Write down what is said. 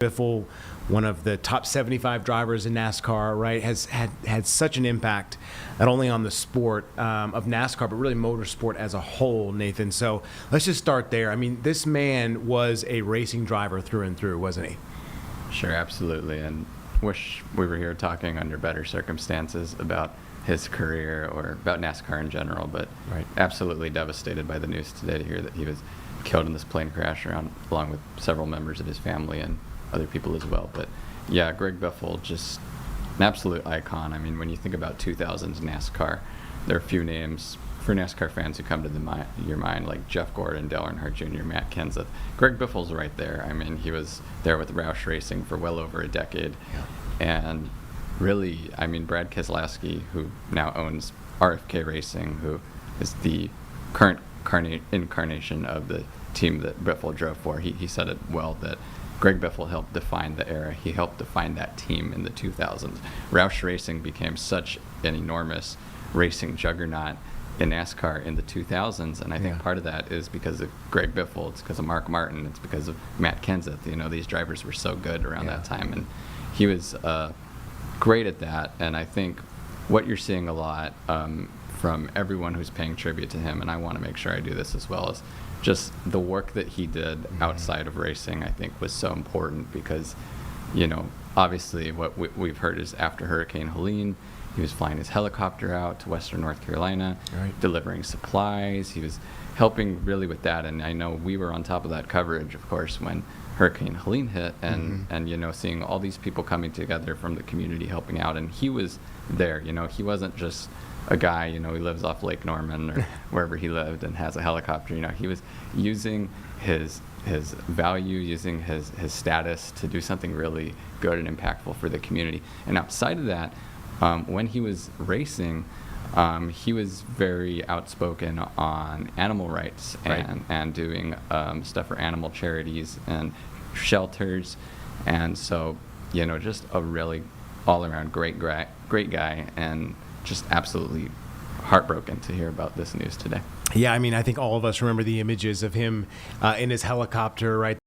Biffle, one of the top 75 drivers in NASCAR, right, has had such an impact, not only on the sport of NASCAR, but really motorsport as a whole, Nathan. So let's just start there. I mean, this man was a racing driver through and through, wasn't he? Sure, absolutely. And wish we were here talking under better circumstances about his career or about NASCAR in general, but Right. Absolutely devastated by the news today to hear that he was killed in this plane crash along with several members of his family and other people as well. But yeah, Greg Biffle, just an absolute icon. I mean, when you think about 2000s NASCAR, there are a few names for NASCAR fans who come to your mind, like Jeff Gordon, Dale Earnhardt Jr., Matt Kenseth. Greg Biffle's right there. I mean, he was there with Roush Racing for well over a decade. Yeah. And really, I mean, Brad Keselowski, who now owns RFK Racing, who is the current incarnation of the team that Biffle drove for, he said it well that Greg Biffle helped define the era. He helped define that team in the 2000s. Roush Racing became such an enormous racing juggernaut in NASCAR in the 2000s, and I think part of that is because of Greg Biffle. It's because of Mark Martin. It's because of Matt Kenseth. You know, these drivers were so good around that time, and he was great at that. And I think what you're seeing a lot from everyone who's paying tribute to him, and I want to make sure I do this as well, is just the work that he did outside of racing, I think, was so important because, you know, obviously what we've heard is after Hurricane Helene, he was flying his helicopter out to Western North Carolina, delivering supplies. He was helping really with that. And I know we were on top of that coverage, of course, when Hurricane Helene hit and you know, seeing all these people coming together from the community helping out. And he was there, you know, he wasn't just a guy, you know, he lives off Lake Norman or wherever he lived and has a helicopter. You know, he was using his value, using his status to do something really good and impactful for the community. And outside of that, when he was racing, he was very outspoken on animal rights and doing stuff for animal charities and shelters. And so, you know, just a really all-around great guy, and just absolutely heartbroken to hear about this news today. Yeah, I mean, I think all of us remember the images of him in his helicopter, right?